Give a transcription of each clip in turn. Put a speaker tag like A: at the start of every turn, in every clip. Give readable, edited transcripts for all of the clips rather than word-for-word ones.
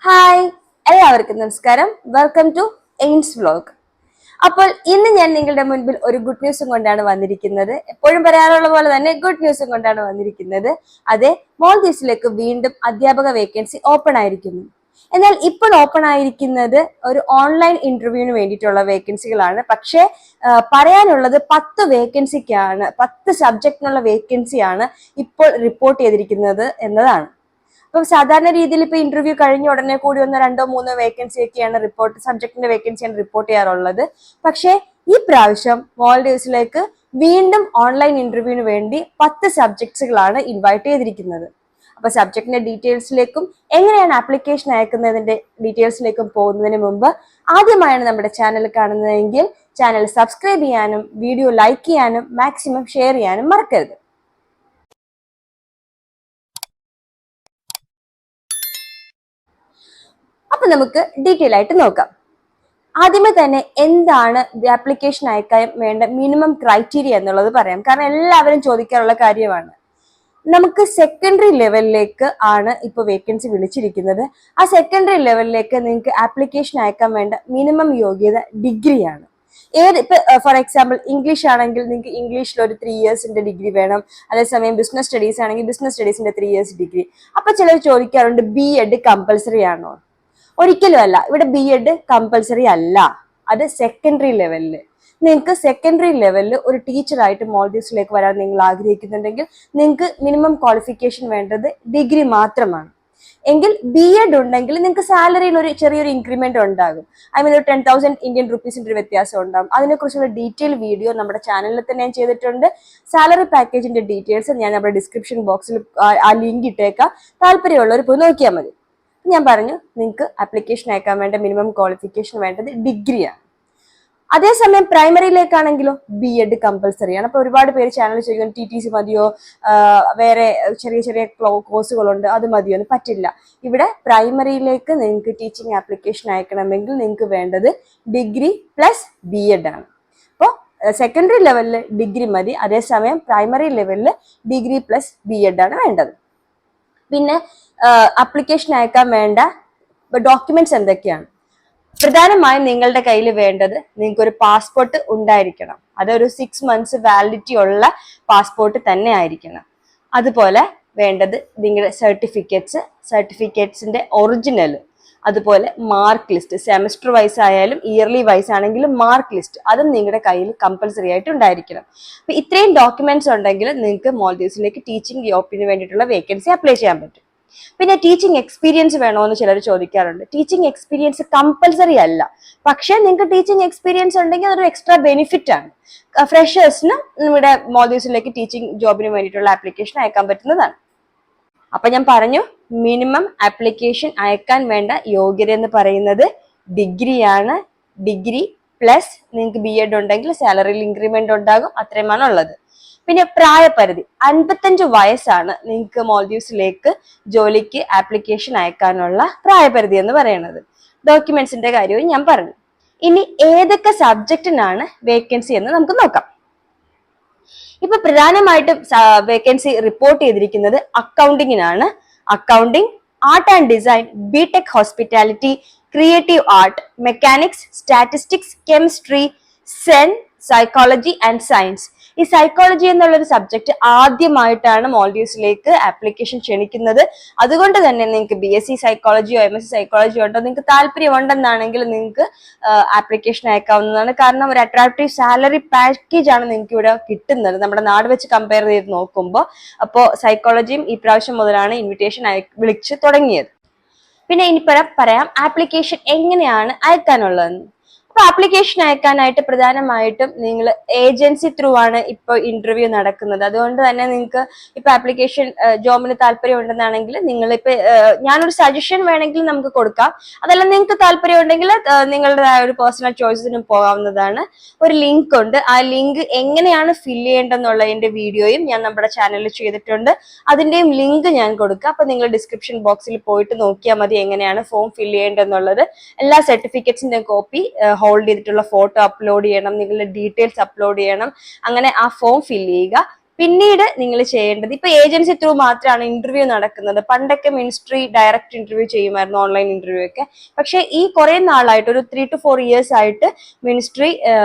A: Hi, എല്ലാവർക്കും നമസ്കാരം. Welcome to Aims vlog. അപ്പോൾ ഇന്ന് ഞാൻ നിങ്ങളുടെ മുൻപിൽ ഒരു ഗുഡ് ന്യൂസും കൊണ്ടാണ് വന്നിരിക്കുന്നത്. എപ്പോഴും പറയാറുള്ള പോലെ തന്നെ ഗുഡ് ന്യൂസും കൊണ്ടാണ് വന്നിരിക്കുന്നത്. അതെ, മോൾദീവ്സിലേക്ക് വീണ്ടും അധ്യാപക വേക്കൻസി ഓപ്പൺ ആയിരിക്കുന്നു. എന്നാൽ ഇപ്പോൾ ഓപ്പൺ ആയിരിക്കുന്നത് ഒരു ഓൺലൈൻ ഇന്റർവ്യൂവിന് വേണ്ടിയിട്ടുള്ള വേക്കൻസികളാണ്. പക്ഷേ പറയാനുള്ളത് 10 വേക്കൻസിക്കാണ്, 10 സബ്ജക്റ്റിനുള്ള വേക്കൻസിയാണ് ഇപ്പോൾ റിപ്പോർട്ട് ചെയ്തിരിക്കുന്നത് എന്നതാണ്. അപ്പം സാധാരണ രീതിയിൽ ഇപ്പൊ ഇന്റർവ്യൂ കഴിഞ്ഞ ഉടനെ കൂടി ഒന്ന് 2-3 വേക്കൻസി ഒക്കെയാണ് സബ്ജക്റ്റിന്റെ വേക്കൻസിയാണ് റിപ്പോർട്ട് ചെയ്യാറുള്ളത്. പക്ഷേ ഈ പ്രാവശ്യം മോൾഡീവ്സിലേക്ക് വീണ്ടും ഓൺലൈൻ ഇന്റർവ്യൂവിന് വേണ്ടി 10 സബ്ജക്ട്സുകളാണ് ഇൻവൈറ്റ് ചെയ്തിരിക്കുന്നത്. അപ്പൊ സബ്ജക്റ്റിന്റെ ഡീറ്റെയിൽസിലേക്കും എങ്ങനെയാണ് ആപ്ലിക്കേഷൻ അയക്കുന്നതിന്റെ ഡീറ്റെയിൽസിലേക്കും പോകുന്നതിന് മുമ്പ് ആദ്യമായാണ് നമ്മുടെ ചാനൽ കാണുന്നതെങ്കിൽ ചാനൽ സബ്സ്ക്രൈബ് ചെയ്യാനും വീഡിയോ ലൈക്ക് ചെയ്യാനും മാക്സിമം ഷെയർ ചെയ്യാനും മറക്കരുത്. അപ്പൊ നമുക്ക് ഡീറ്റെയിൽ ആയിട്ട് നോക്കാം. ആദ്യമേ തന്നെ എന്താണ് ആപ്ലിക്കേഷൻ അയക്കാൻ വേണ്ട മിനിമം ക്രൈറ്റീരിയ എന്നുള്ളത് പറയാം. കാരണം എല്ലാവരും ചോദിക്കാറുള്ള കാര്യമാണ്. നമുക്ക് സെക്കൻഡറി ലെവലിലേക്ക് ആണ് ഇപ്പൊ വേക്കൻസി വിളിച്ചിരിക്കുന്നത്. ആ സെക്കൻഡറി ലെവലിലേക്ക് നിങ്ങൾക്ക് ആപ്ലിക്കേഷൻ അയക്കാൻ വേണ്ട മിനിമം യോഗ്യത ഡിഗ്രിയാണ്. ഇപ്പൊ ഫോർ എക്സാമ്പിൾ ഇംഗ്ലീഷ് ആണെങ്കിൽ നിങ്ങൾക്ക് ഇംഗ്ലീഷിൽ ഒരു 3 ഇയേഴ്സിന്റെ ഡിഗ്രി വേണം. അതേസമയം ബിസിനസ് സ്റ്റഡീസ് ആണെങ്കിൽ ബിസിനസ് സ്റ്റഡീസിന്റെ 3 ഇയേഴ്സ് ഡിഗ്രി. അപ്പൊ ചിലർ ചോദിക്കാറുണ്ട് BEd കമ്പൽസറി ആണോ? ഒരിക്കലും അല്ല. ഇവിടെ BEd കമ്പൽസറി അല്ല. അത് സെക്കൻഡറി ലെവലില്. നിങ്ങൾക്ക് സെക്കൻഡറി ലെവലിൽ ഒരു ടീച്ചറായിട്ട് മോൾഡീവ്സിലേക്ക് വരാൻ നിങ്ങൾ ആഗ്രഹിക്കുന്നുണ്ടെങ്കിൽ നിങ്ങൾക്ക് മിനിമം ക്വാളിഫിക്കേഷൻ വേണ്ടത് ഡിഗ്രി മാത്രമാണ്. എങ്കിൽ BEd ഉണ്ടെങ്കിൽ നിങ്ങൾക്ക് സാലറിയിൽ ഒരു ചെറിയൊരു ഇൻക്രിമെന്റ് ഉണ്ടാകും. ഒരു 10,000 ഇന്ത്യൻ റുപ്പീസിന്റെ ഒരു വ്യത്യാസം ഉണ്ടാകും. അതിനെക്കുറിച്ചുള്ള ഡീറ്റെയിൽ വീഡിയോ നമ്മുടെ ചാനലിൽ തന്നെ ഞാൻ ചെയ്തിട്ടുണ്ട്. സാലറി പാക്കേജിന്റെ ഡീറ്റെയിൽസ് ഞാൻ നമ്മുടെ ഡിസ്ക്രിപ്ഷൻ ബോക്സിൽ ആ ലിങ്ക് ഇട്ടേക്കാം. താല്പര്യമുള്ളവർ പോയി നോക്കിയാൽ മതി. ഞാൻ പറഞ്ഞു, നിങ്ങൾക്ക് ആപ്ലിക്കേഷൻ അയക്കാൻ വേണ്ട മിനിമം ക്വാളിഫിക്കേഷൻ വേണ്ടത് ഡിഗ്രിയാണ്. അതേസമയം പ്രൈമറിയിലേക്കാണെങ്കിലോ BEd കമ്പൽസറിയാണ്. അപ്പൊ ഒരുപാട് പേര് ചാനൽ ചോദിക്കും TTC മതിയോ, വേറെ ചെറിയ ചെറിയ കോഴ്സുകളുണ്ട് അത് മതിയോ എന്ന്. പറ്റില്ല. ഇവിടെ പ്രൈമറിയിലേക്ക് നിങ്ങൾക്ക് ടീച്ചിങ് ആപ്ലിക്കേഷൻ അയക്കണമെങ്കിൽ നിങ്ങൾക്ക് വേണ്ടത് ഡിഗ്രി പ്ലസ് BEd ആണ്. അപ്പോൾ സെക്കൻഡറി ലെവലിൽ ഡിഗ്രി മതി. അതേസമയം പ്രൈമറി ലെവലിൽ ഡിഗ്രി പ്ലസ് BEd ആണ് വേണ്ടത്. പിന്നെ ആപ്ലിക്കേഷൻ അയക്കാൻ വേണ്ട ഡോക്യുമെന്റ്സ് എന്തൊക്കെയാണ്? പ്രധാനമായും നിങ്ങളുടെ കയ്യിൽ വേണ്ടത് നിങ്ങൾക്ക് ഒരു പാസ്പോർട്ട് ഉണ്ടായിരിക്കണം. അതൊരു 6 months വാലിഡിറ്റി ഉള്ള പാസ്പോർട്ട് തന്നെ ആയിരിക്കണം. അതുപോലെ വേണ്ടത് നിങ്ങളുടെ സർട്ടിഫിക്കറ്റ്സിന്റെ ഒറിജിനൽ, അതുപോലെ മാർക്ക് ലിസ്റ്റ്, സെമസ്റ്റർ വൈസ് ആയാലും ഇയർലി വൈസ് ആണെങ്കിലും മാർക്ക് ലിസ്റ്റ് അതും നിങ്ങളുടെ കയ്യിൽ കമ്പൽസറി ആയിട്ട് ഉണ്ടായിരിക്കണം. അപ്പൊ ഇത്രയും ഡോക്യുമെന്റ്സ് ഉണ്ടെങ്കിൽ നിങ്ങൾക്ക് മോൾഡീവ്സിലേക്ക് ടീച്ചിങ് ജോബിന് വേണ്ടിയിട്ടുള്ള വേക്കൻസി അപ്ലൈ ചെയ്യാൻ പറ്റും. പിന്നെ ടീച്ചിങ് എക്സ്പീരിയൻസ് വേണോന്ന് ചിലർ ചോദിക്കാറുണ്ട്. ടീച്ചിങ് എക്സ്പീരിയൻസ് കമ്പൽസറി അല്ല. പക്ഷെ നിങ്ങൾക്ക് ടീച്ചിങ് എക്സ്പീരിയൻസ് ഉണ്ടെങ്കിൽ അതൊരു എക്സ്ട്രാ ബെനിഫിറ്റ് ആണ്. ഫ്രഷേഴ്സിന് നമ്മുടെ മോൾഡീവ്സിലേക്ക് ടീച്ചിങ് ജോബിന് വേണ്ടിയിട്ടുള്ള ആപ്ലിക്കേഷൻ അയക്കാൻ പറ്റുന്നതാണ്. അപ്പൊ ഞാൻ പറഞ്ഞു, മിനിമം ആപ്ലിക്കേഷൻ അയക്കാൻ വേണ്ട യോഗ്യത എന്ന് പറയുന്നത് ഡിഗ്രിയാണ്. ഡിഗ്രി പ്ലസ് നിങ്ങൾക്ക് BEd ഉണ്ടെങ്കിൽ സാലറിയിൽ ഇൻക്രിമെന്റ് ഉണ്ടാകും. അത്രയുമാണ് ഉള്ളത്. പിന്നെ പ്രായപരിധി 55 വയസ്സാണ് നിങ്ങൾക്ക് മോൾഡീവ്സിലേക്ക് ജോലിക്ക് ആപ്ലിക്കേഷൻ അയക്കാനുള്ള പ്രായപരിധി എന്ന് പറയുന്നത്. ഡോക്യുമെന്റ്സിന്റെ കാര്യവും ഞാൻ പറഞ്ഞു. ഇനി ഏതൊക്കെ സബ്ജക്റ്റിനാണ് വേക്കൻസി എന്ന് നമുക്ക് നോക്കാം. ഇപ്പൊ പ്രധാനമായിട്ടും വേക്കൻസി റിപ്പോർട്ട് ചെയ്തിരിക്കുന്നത് അക്കൗണ്ടിങ്ങിനാണ്. Accounting, art and design, BTech hospitality, creative art, mechanics, statistics, chemistry, psychology and science. ഈ സൈക്കോളജി എന്നുള്ളൊരു സബ്ജക്ട് ആദ്യമായിട്ടാണ് മോൾഡീവ്സിലേക്ക് ആപ്ലിക്കേഷൻ ക്ഷണിക്കുന്നത്. അതുകൊണ്ട് തന്നെ നിങ്ങൾക്ക് BSc സൈക്കോളജിയോ MSc സൈക്കോളജിയോ ഉണ്ടോ, നിങ്ങൾക്ക് താല്പര്യം ഉണ്ടെന്നാണെങ്കിൽ നിങ്ങൾക്ക് ആപ്ലിക്കേഷൻ അയക്കാവുന്നതാണ്. കാരണം ഒരു അട്രാക്റ്റീവ് സാലറി പാക്കേജ് ആണ് നിങ്ങൾക്ക് ഇവിടെ കിട്ടുന്നത് നമ്മുടെ നാട് വെച്ച് കമ്പയർ ചെയ്ത് നോക്കുമ്പോൾ. അപ്പോൾ സൈക്കോളജിയും ഈ പ്രാവശ്യം മുതലാണ് ഇൻവിറ്റേഷൻ വിളിച്ച് തുടങ്ങിയത്. പിന്നെ ഇനി പറയാം ആപ്ലിക്കേഷൻ എങ്ങനെയാണ് അയക്കാനുള്ളതെന്ന്. അപ്പൊ ആപ്ലിക്കേഷൻ അയക്കാനായിട്ട് പ്രധാനമായിട്ടും നിങ്ങൾ ഏജൻസി ത്രൂ ആണ് ഇപ്പൊ ഇന്റർവ്യൂ നടക്കുന്നത്. അതുകൊണ്ട് തന്നെ നിങ്ങൾക്ക് ഇപ്പൊ ആപ്ലിക്കേഷൻ ജോബിന് താല്പര്യം ഉണ്ടെന്നാണെങ്കിൽ നിങ്ങൾ ഇപ്പൊ ഞാനൊരു സജഷൻ വേണമെങ്കിൽ നമുക്ക് കൊടുക്കാം. അതല്ല നിങ്ങൾക്ക് താല്പര്യം ഉണ്ടെങ്കിൽ നിങ്ങളുടേതായ ഒരു പേഴ്സണൽ ചോയ്സിനും പോകാവുന്നതാണ്. ഒരു ലിങ്ക് ഉണ്ട്. ആ ലിങ്ക് എങ്ങനെയാണ് ഫില്ല് ചെയ്യേണ്ടതെന്നുള്ളതിന്റെ വീഡിയോയും ഞാൻ നമ്മുടെ ചാനലിൽ ചെയ്തിട്ടുണ്ട്. അതിന്റെയും ലിങ്ക് ഞാൻ കൊടുക്കാം. അപ്പൊ നിങ്ങൾ ഡിസ്ക്രിപ്ഷൻ ബോക്സിൽ പോയിട്ട് നോക്കിയാൽ മതി എങ്ങനെയാണ് ഫോം ഫില്ല് ചെയ്യേണ്ടതെന്നുള്ളത്. എല്ലാ സർട്ടിഫിക്കറ്റ്സിന്റെ കോപ്പി, ഹോൾഡ് ചെയ്തിട്ടുള്ള ഫോട്ടോ അപ്ലോഡ് ചെയ്യണം, നിങ്ങളുടെ ഡീറ്റെയിൽസ് അപ്ലോഡ് ചെയ്യണം. അങ്ങനെ ആ ഫോം ഫില്ല് ചെയ്യുക. പിന്നീട് നിങ്ങൾ ചെയ്യേണ്ടത്, ഇപ്പൊ ഏജൻസി ത്രൂ മാത്രമാണ് ഇന്റർവ്യൂ നടക്കുന്നത്. പണ്ടൊക്കെ മിനിസ്ട്രി ഡയറക്റ്റ് ഇന്റർവ്യൂ ചെയ്യുമായിരുന്നു, ഓൺലൈൻ ഇന്റർവ്യൂ ഒക്കെ. പക്ഷെ ഈ കുറെ നാളായിട്ട്, ഒരു 3 to 4 years ആയിട്ട് മിനിസ്ട്രി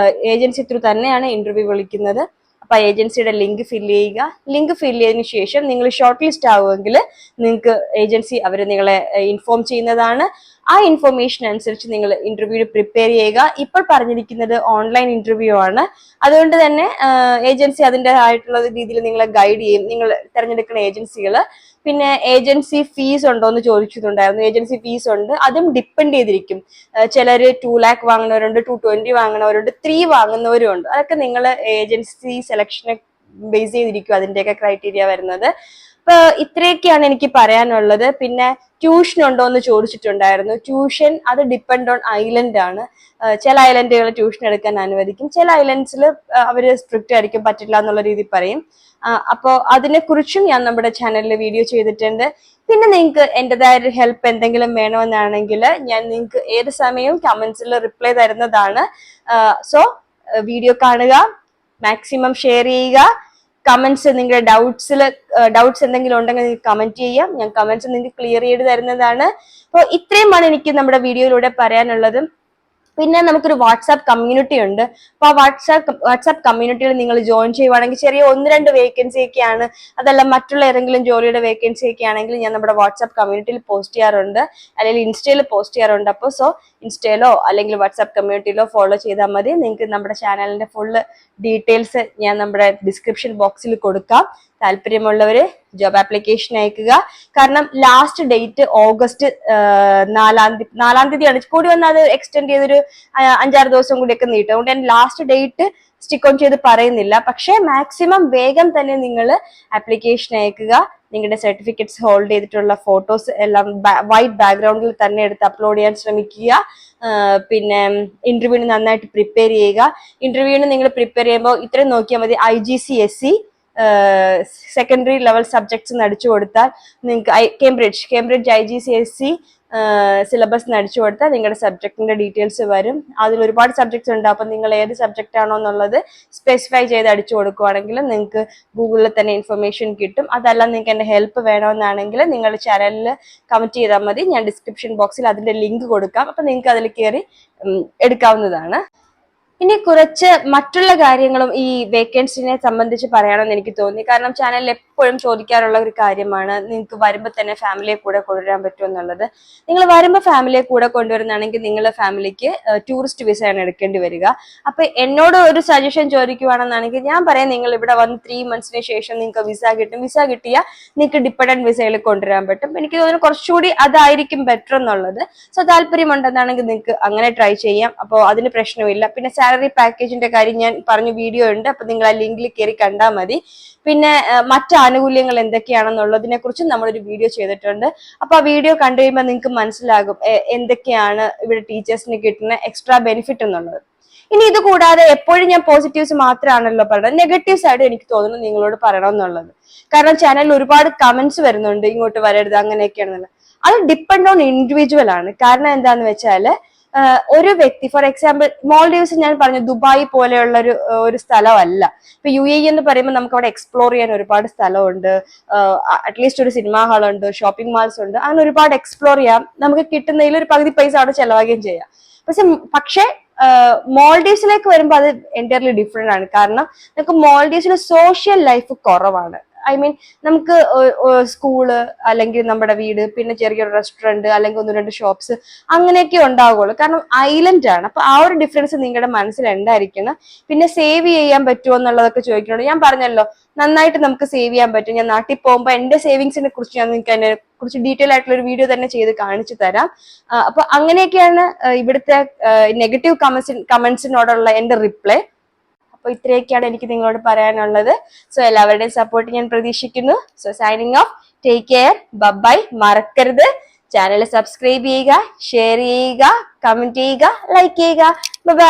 A: ഏജൻസി ത്രൂ തന്നെയാണ് ഇന്റർവ്യൂ വിളിക്കുന്നത്. അപ്പൊ ഏജൻസിയുടെ ലിങ്ക് ഫില്ല് ചെയ്യുക. ലിങ്ക് ഫില്ല് ചെയ്തതിനു ശേഷം നിങ്ങൾ ഷോർട്ട് ലിസ്റ്റ് ആവുമെങ്കിൽ നിങ്ങൾക്ക് ഏജൻസി അവർ നിങ്ങളെ ഇൻഫോം ചെയ്യുന്നതാണ്. ആ ഇൻഫോർമേഷൻ അനുസരിച്ച് നിങ്ങൾ ഇന്റർവ്യൂവിന് പ്രിപ്പയർ ചെയ്യുക. ഇപ്പോൾ പറഞ്ഞിരിക്കുന്നത് ഓൺലൈൻ ഇന്റർവ്യൂ ആണ്. അതുകൊണ്ട് തന്നെ ഏജൻസി അതിൻ്റെതായിട്ടുള്ള രീതിയിൽ നിങ്ങളെ ഗൈഡ് ചെയ്യും, നിങ്ങൾ തിരഞ്ഞെടുക്കുന്ന ഏജൻസികൾ. പിന്നെ ഏജൻസി ഫീസ് ഉണ്ടോ എന്ന് ചോദിച്ചിട്ടുണ്ടായിരുന്നു. ഏജൻസി ഫീസ് ഉണ്ട്, അതും ഡിപ്പെൻഡ് ചെയ്തിരിക്കും. ചിലര് 2 lakh വാങ്ങുന്നവരുണ്ട്, 220 വാങ്ങുന്നവരുണ്ട്, 3 വാങ്ങുന്നവരും ഉണ്ട്. അതൊക്കെ നിങ്ങൾ ഏജൻസി സെലക്ഷനെ ബേസ് ചെയ്തിരിക്കും അതിന്റെയൊക്കെ ക്രൈറ്റീരിയ വരുന്നത്. അപ്പൊ ഇത്രയൊക്കെയാണ് എനിക്ക് പറയാനുള്ളത്. പിന്നെ ട്യൂഷൻ ഉണ്ടോ എന്ന് ചോദിച്ചിട്ടുണ്ടായിരുന്നു. ട്യൂഷൻ അത് ഡിപ്പെൻഡ് ഓൺ ഐലൻഡ് ആണ്. ചില ഐലൻഡുകൾ ട്യൂഷൻ എടുക്കാൻ അനുവദിക്കും, ചില ഐലൻഡ്സിൽ അവര് സ്ട്രിക്റ്റ് ആയിരിക്കും, പറ്റില്ല എന്നുള്ള രീതിയിൽ പറയും. അപ്പോൾ അതിനെക്കുറിച്ചും ഞാൻ നമ്മുടെ ചാനലിൽ വീഡിയോ ചെയ്തിട്ടുണ്ട്. പിന്നെ നിങ്ങൾക്ക് എന്റേതായ ഒരു ഹെൽപ്പ് എന്തെങ്കിലും വേണമെന്നാണെങ്കിൽ ഞാൻ നിങ്ങൾക്ക് ഏത് സമയവും കമന്റ്സിൽ റിപ്ലൈ തരുന്നതാണ്. സോ വീഡിയോ കാണുക, മാക്സിമം ഷെയർ ചെയ്യുക. കമന്റ്സ്, നിങ്ങളുടെ ഡൗട്ട്സ് എന്തെങ്കിലും ഉണ്ടെങ്കിൽ നിങ്ങൾക്ക് കമന്റ് ചെയ്യാം. ഞാൻ കമന്റ്സ് നിങ്ങൾക്ക് ക്ലിയർ ചെയ്ത് തരുന്നതാണ്. അപ്പോൾ ഇത്രയുമാണ് എനിക്ക് നമ്മുടെ വീഡിയോയിലൂടെ പറയാനുള്ളത്. പിന്നെ നമുക്കൊരു വാട്സാപ്പ് കമ്മ്യൂണിറ്റി ഉണ്ട്. അപ്പൊ ആ വാട്സാപ്പ് കമ്മ്യൂണിറ്റിയിൽ നിങ്ങൾ ജോയിൻ ചെയ്യുവാണെങ്കിൽ ചെറിയ 1-2 വേക്കൻസി ഒക്കെയാണ്, അതല്ല മറ്റുള്ള ഏതെങ്കിലും ജോലിയുടെ വേക്കൻസി ഒക്കെ ആണെങ്കിൽ ഞാൻ നമ്മുടെ വാട്സാപ്പ് കമ്മ്യൂണിറ്റിയിൽ പോസ്റ്റ് ചെയ്യാറുണ്ട്, അല്ലെങ്കിൽ ഇൻസ്റ്റയിൽ പോസ്റ്റ് ചെയ്യാറുണ്ട്. അപ്പോൾ സോ ഇൻസ്റ്റയിലോ അല്ലെങ്കിൽ വാട്സാപ്പ് കമ്മ്യൂണിറ്റിയിലോ ഫോളോ ചെയ്താൽ മതി. നിങ്ങൾക്ക് നമ്മുടെ ചാനലിന്റെ ഫുള്ള് ഡീറ്റെയിൽസ് ഞാൻ നമ്മുടെ ഡിസ്ക്രിപ്ഷൻ ബോക്സിൽ കൊടുക്കാം. താല്പര്യമുള്ളവര് ജോബ് ആപ്ലിക്കേഷൻ അയക്കുക. കാരണം ലാസ്റ്റ് ഡേറ്റ് ഓഗസ്റ്റ് 4-ാം തീയതിയാണ്. കൂടി വന്നാൽ അത് എക്സ്റ്റെൻഡ് ചെയ്തൊരു 5-6 ദിവസം കൂടിയൊക്കെ നീട്ടും. അതുകൊണ്ട് ഞാൻ ലാസ്റ്റ് ഡേറ്റ് സ്റ്റിക്ക് ഓൺ ചെയ്ത് പറയുന്നില്ല. പക്ഷെ മാക്സിമം വേഗം തന്നെ നിങ്ങൾ ആപ്ലിക്കേഷൻ അയക്കുക. നിങ്ങളുടെ സർട്ടിഫിക്കറ്റ്സ് ഹോൾഡ് ചെയ്തിട്ടുള്ള ഫോട്ടോസ് എല്ലാം വൈറ്റ് ബാക്ക്ഗ്രൗണ്ടിൽ തന്നെ എടുത്ത് അപ്ലോഡ് ചെയ്യാൻ ശ്രമിക്കുക. പിന്നെ ഇന്റർവ്യൂവിന് നന്നായിട്ട് പ്രിപ്പയർ ചെയ്യുക. ഇന്റർവ്യൂവിന് നിങ്ങൾ പ്രിപ്പയർ ചെയ്യുമ്പോൾ ഇത്രയും നോക്കിയാൽ മതി. IGCSE സെക്കൻഡറി ലെവൽ സബ്ജക്ട്സ് അടിച്ചു കൊടുത്താൽ നിങ്ങൾക്ക് കേംബ്രിഡ്ജ് IGCSE സിലബസ് അടിച്ചു കൊടുത്താൽ നിങ്ങളുടെ സബ്ജക്റ്റിന്റെ ഡീറ്റെയിൽസ് വരും. അതിൽ ഒരുപാട് സബ്ജക്ട്സ് ഉണ്ട്. അപ്പൊ നിങ്ങൾ ഏത് സബ്ജക്റ്റ് ആണോ എന്നുള്ളത് സ്പെസിഫൈ ചെയ്ത് അടിച്ചു കൊടുക്കുവാണെങ്കിൽ നിങ്ങൾക്ക് ഗൂഗിളിൽ തന്നെ ഇൻഫർമേഷൻ കിട്ടും. അതല്ല നിങ്ങൾക്ക് എന്റെ ഹെൽപ്പ് വേണമെന്നാണെങ്കിൽ നിങ്ങളുടെ ചാനലിൽ കമന്റ് ചെയ്താൽ മതി. ഞാൻ ഡിസ്ക്രിപ്ഷൻ ബോക്സിൽ അതിന്റെ ലിങ്ക് കൊടുക്കാം. അപ്പൊ നിങ്ങൾക്ക് അതിൽ കയറി എടുക്കാവുന്നതാണ്. ഇനി കുറച്ച് മറ്റുള്ള കാര്യങ്ങളും ഈ വേക്കൻസിനെ സംബന്ധിച്ച് പറയണമെന്ന് എനിക്ക് തോന്നി. കാരണം ചാനലിൽ എപ്പോഴും ചോദിക്കാറുള്ള ഒരു കാര്യമാണ്, നിങ്ങൾക്ക് വരുമ്പോൾ തന്നെ ഫാമിലിയെ കൂടെ കൊണ്ടുവരാൻ പറ്റുമോ എന്നുള്ളത്. നിങ്ങൾ വരുമ്പോൾ ഫാമിലിയെ കൂടെ കൊണ്ടുവരുന്നതാണെങ്കിൽ നിങ്ങളുടെ ഫാമിലിക്ക് ടൂറിസ്റ്റ് വിസയാണ് എടുക്കേണ്ടി വരിക. അപ്പൊ എന്നോട് ഒരു സജഷൻ ചോദിക്കുവാണെന്നാണെങ്കിൽ ഞാൻ പറയാം, നിങ്ങൾ ഇവിടെ വന്ന് 3 monthsന് ശേഷം നിങ്ങൾക്ക് വിസ കിട്ടും. വിസ കിട്ടിയാൽ നിങ്ങൾക്ക് ഡിപ്പെൻഡന്റ് വിസയിൽ കൊണ്ടുവരാൻ പറ്റും. എനിക്ക് തോന്നുന്നു കുറച്ചുകൂടി അതായിരിക്കും ബെറ്റർ എന്നുള്ളത്. സോ താല്പര്യമുണ്ടെന്നാണെങ്കിൽ നിങ്ങൾക്ക് അങ്ങനെ ട്രൈ ചെയ്യാം. അപ്പോൾ അതിന് പ്രശ്നമില്ല. പിന്നെ സാലറി പാക്കേജിന്റെ കാര്യം ഞാൻ പറഞ്ഞു, വീഡിയോ ഉണ്ട്. അപ്പൊ നിങ്ങൾ ആ ലിങ്കിൽ കയറി കണ്ടാൽ മതി. പിന്നെ മറ്റ് ആനുകൂല്യങ്ങൾ എന്തൊക്കെയാണെന്നുള്ളതിനെ കുറിച്ചും നമ്മളൊരു വീഡിയോ ചെയ്തിട്ടുണ്ട്. അപ്പൊ ആ വീഡിയോ കണ്ടു കഴിയുമ്പോൾ നിങ്ങൾക്ക് മനസ്സിലാകും എന്തൊക്കെയാണ് ഇവിടെ ടീച്ചേഴ്സിന് കിട്ടുന്ന എക്സ്ട്രാ ബെനിഫിറ്റ് എന്നുള്ളത്. ഇനി ഇത് കൂടാതെ എപ്പോഴും ഞാൻ പോസിറ്റീവ്സ് മാത്രമാണല്ലോ പറയുന്നത്, നെഗറ്റീവ് സൈഡ് എനിക്ക് തോന്നുന്നു നിങ്ങളോട് പറയണം എന്നുള്ളത്. കാരണം ചാനലിൽ ഒരുപാട് കമന്റ്സ് വരുന്നുണ്ട്, ഇങ്ങോട്ട് വരരുത് അങ്ങനെയൊക്കെയാണെന്നുള്ളത്. അത് ഡിപ്പെൻഡ് ഓൺ ഇൻഡിവിജ്വൽ ആണ്. കാരണം എന്താന്ന് വെച്ചാല് ഒരു വ്യക്തി, ഫോർ എക്സാമ്പിൾ മാൽഡീവ്സ് ഞാൻ പറഞ്ഞു ദുബായ് പോലെയുള്ള ഒരു സ്ഥലമല്ല. ഇപ്പൊ UAE എന്ന് പറയുമ്പോൾ നമുക്ക് അവിടെ എക്സ്പ്ലോർ ചെയ്യാൻ ഒരുപാട് സ്ഥലമുണ്ട്. അറ്റ്ലീസ്റ്റ് ഒരു സിനിമാ ഹാൾ ഉണ്ട്, ഷോപ്പിംഗ് മാൾസ് ഉണ്ട്. അങ്ങനെ ഒരുപാട് എക്സ്പ്ലോർ ചെയ്യാം. നമുക്ക് കിട്ടുന്നതിൽ ഒരു പകുതി പൈസ അവിടെ ചെലവാകുകയും ചെയ്യാം. പക്ഷെ മാൽഡീവ്സിലേക്ക് വരുമ്പോൾ അത് എൻറ്റയർലി ഡിഫറെന്റ് ആണ്. കാരണം നമുക്ക് മാൽഡീവ്സിൽ സോഷ്യൽ ലൈഫ് കുറവാണ്. നമുക്ക് സ്കൂള് അല്ലെങ്കിൽ നമ്മുടെ വീട്, പിന്നെ ചെറിയൊരു റെസ്റ്റോറന്റ് അല്ലെങ്കിൽ 1-2 ഷോപ്സ് അങ്ങനെയൊക്കെ ഉണ്ടാവുള്ളൂ. കാരണം ഐലൻഡ് ആണ്. അപ്പൊ ആ ഒരു ഡിഫറൻസ് നിങ്ങളുടെ മനസ്സിൽ ഉണ്ടായിരിക്കണം. പിന്നെ സേവ് ചെയ്യാൻ പറ്റുമോ എന്നുള്ളതൊക്കെ ചോദിക്കുന്നുണ്ട്. ഞാൻ പറഞ്ഞല്ലോ, നന്നായിട്ട് നമുക്ക് സേവ് ചെയ്യാൻ പറ്റും. ഞാൻ നാട്ടിൽ പോകുമ്പോൾ എന്റെ സേവിങ്സിനെ കുറിച്ച് ഞാൻ നിങ്ങൾക്ക് അതിനെ കുറിച്ച് ഡീറ്റെയിൽ ആയിട്ടുള്ള ഒരു വീഡിയോ തന്നെ ചെയ്ത് കാണിച്ചു തരാം. അപ്പൊ അങ്ങനെയൊക്കെയാണ് ഇവിടുത്തെ നെഗറ്റീവ് കമന്റ്സിനോടുള്ള എന്റെ റിപ്ലൈ. അപ്പൊ ഇത്രയൊക്കെയാണ് എനിക്ക് നിങ്ങളോട് പറയാനുള്ളത്. സോ എല്ലാവരുടെയും സപ്പോർട്ട് ഞാൻ പ്രതീക്ഷിക്കുന്നു. So signing off, take care, bye. മറക്കരുത് ചാനൽ സബ്സ്ക്രൈബ് ചെയ്യുക, ഷെയർ ചെയ്യുക, കമന്റ് ചെയ്യുക, ലൈക്ക് ചെയ്യുക. ബൈ.